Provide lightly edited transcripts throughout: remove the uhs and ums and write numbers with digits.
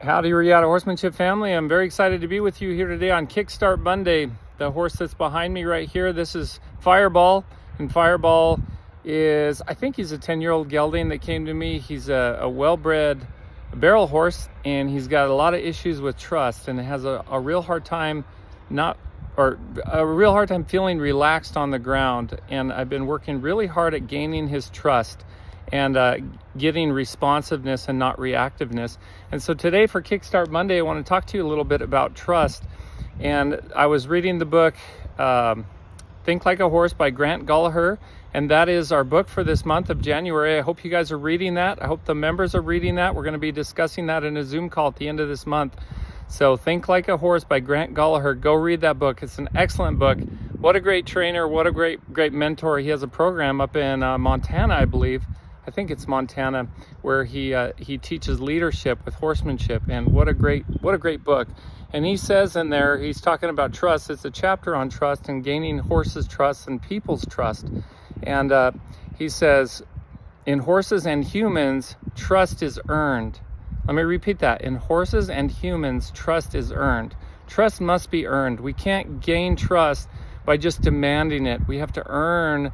Howdy, Regatta Horsemanship family. I'm very excited to be with you here today on Kickstart Monday. The horse that's behind me right here, this is Fireball. And Fireball is, I think he's a 10-year-old gelding that came to me. He's a well-bred barrel horse, and he's got a lot of issues with trust and has a real hard time feeling relaxed on the ground. And I've been working really hard at gaining his trust and getting responsiveness and not reactiveness. And so today for Kickstart Monday, I want to talk to you a little bit about trust. And I was reading the book, Think Like a Horse by Grant Gallagher, and that is our book for this month of January. I hope you guys are reading that. I hope the members are reading that. We're going to be discussing that in a Zoom call at the end of this month. So Think Like a Horse by Grant Gallagher. Go read that book. It's an excellent book. What a great trainer. What a great mentor. He has a program up in Montana, I believe. I think it's Montana, where he teaches leadership with horsemanship, and what a great book. And he says in there, he's talking about trust. It's a chapter on trust and gaining horses' trust and people's trust. And he says, in horses and humans, trust is earned. Let me repeat that. In horses and humans, trust is earned. Trust must be earned. We can't gain trust by just demanding it. We have to earn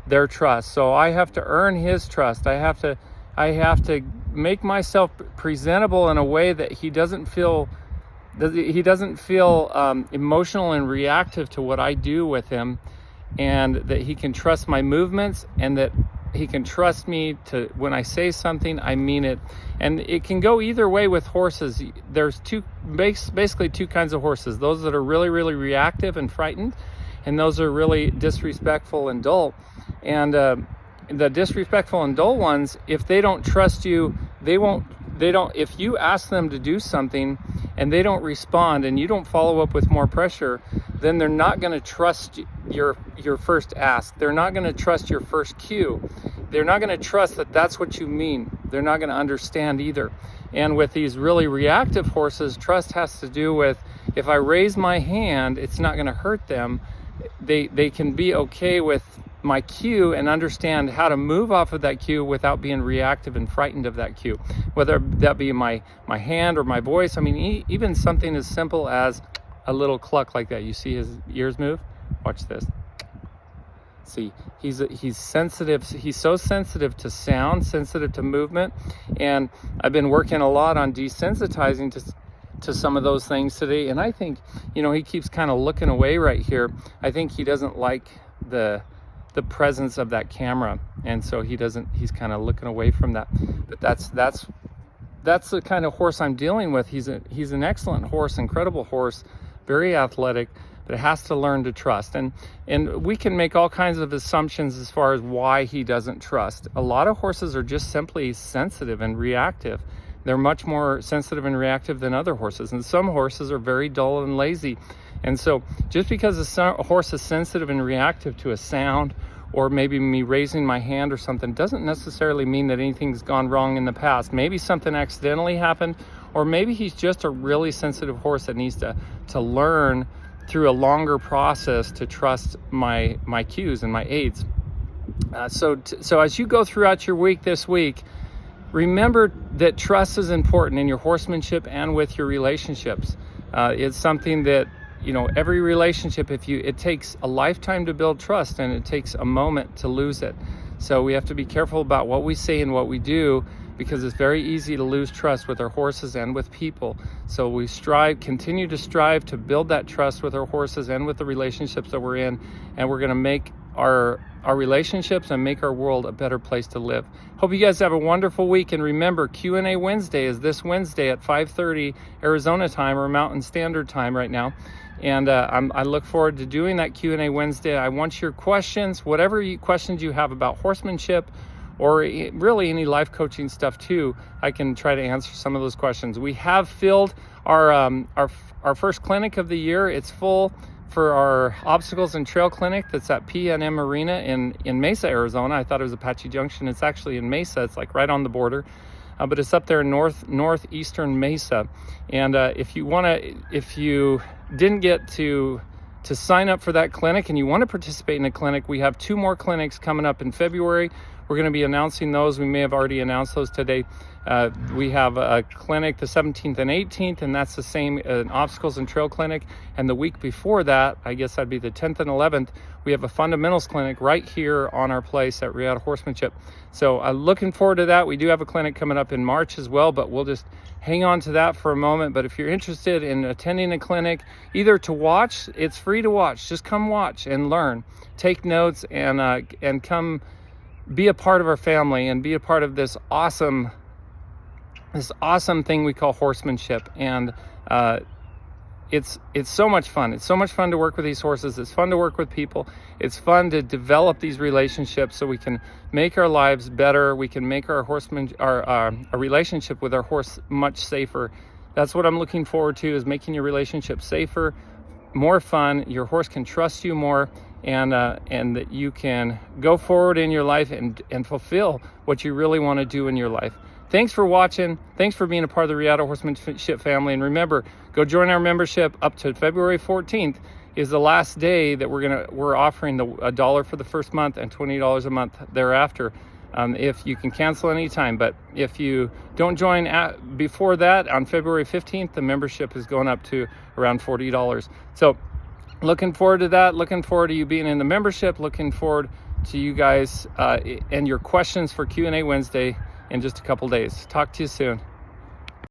their trust. So I have to earn his trust. I have to make myself presentable in a way that he doesn't feel emotional and reactive to what I do with him, and that he can trust my movements, and that he can trust me to, when I say something, I mean it. And it can go either way with horses. There's basically two kinds of horses: those that are really reactive and frightened, and those are really disrespectful and dull. And the disrespectful and dull ones, if they don't trust you, if you ask them to do something and they don't respond and you don't follow up with more pressure, then they're not going to trust your first ask. They're not going to trust your first cue. They're not going to trust that that's what you mean. They're not going to understand either. And with these really reactive horses, trust has to do with, if I raise my hand, it's not going to hurt them. They can be okay with my cue and understand how to move off of that cue without being reactive and frightened of that cue, whether that be my hand or my voice. I mean, even something as simple as a little cluck like that. You see his ears move? Watch this. See, he's sensitive. He's so sensitive to sound, sensitive to movement, and I've been working a lot on desensitizing to some of those things today. And I think, he keeps kind of looking away right here. I think he doesn't like the presence of that camera, and so he's kind of looking away from that. But that's the kind of horse I'm dealing with. He's an excellent horse, incredible horse, very athletic, but it has to learn to trust. And we can make all kinds of assumptions as far as why he doesn't trust. A lot of horses are just simply sensitive and reactive. They're much more sensitive and reactive than other horses, and some horses are very dull and lazy. And so just because a horse is sensitive and reactive to a sound, or maybe me raising my hand or something, doesn't necessarily mean that anything's gone wrong in the past. Maybe something accidentally happened, or maybe he's just a really sensitive horse that needs to learn through a longer process to trust my cues and my aids. So as you go throughout your week this week, remember that trust is important in your horsemanship and with your relationships. It's something that, every relationship, it takes a lifetime to build trust, and it takes a moment to lose it. So we have to be careful about what we say and what we do, because it's very easy to lose trust with our horses and with people. So we continue to strive to build that trust with our horses and with the relationships that we're in, and we're going to make our relationships and make our world a better place to live. Hope you guys have a wonderful week. And remember, Q&A Wednesday is this Wednesday at 5:30 Arizona time, or Mountain Standard Time right now. And I look forward to doing that Q&A Wednesday. I want your questions, whatever questions you have about horsemanship, or really any life coaching stuff too. I can try to answer some of those questions. We have filled our first clinic of the year. It's full for our obstacles and trail clinic that's at PNM Arena in Mesa, Arizona. I thought it was Apache Junction. It's actually in Mesa. It's like right on the border, but it's up there in northeastern Mesa. And if you didn't get to sign up for that clinic and you want to participate in a clinic, we have 2 more clinics coming up in February. we're going to be announcing those. We may have already announced those today. We have a clinic the 17th and 18th, and that's the same, an obstacles and trail clinic. And the week before that, I guess that'd be the 10th and 11th, we have a fundamentals clinic right here on our place at Reata Horsemanship. So looking forward to that. We do have a clinic coming up in March as well, but we'll just hang on to that for a moment. But if you're interested in attending a clinic, either to watch, it's free to watch, just come watch and learn, take notes, and come be a part of our family and be a part of this awesome thing we call horsemanship. And it's so much fun. It's so much fun to work with these horses. It's fun to work with people. It's fun to develop these relationships so we can make our lives better. We can make our relationship with our horse much safer. That's what I'm looking forward to, is making your relationship safer, more fun. Your horse can trust you more, and that you can go forward in your life and fulfill what you really want to do in your life. Thanks for watching. Thanks for being a part of the Reata Horsemanship family. And remember, go join our membership. Up to February 14th is the last day that we're offering $1 for the first month and $20 a month thereafter. If you can cancel anytime, but if you don't join before that, on February 15th, the membership is going up to around $40. So looking forward to that. Looking forward to you being in the membership. Looking forward to you guys and your questions for Q&A Wednesday in just a couple days. Talk to you soon.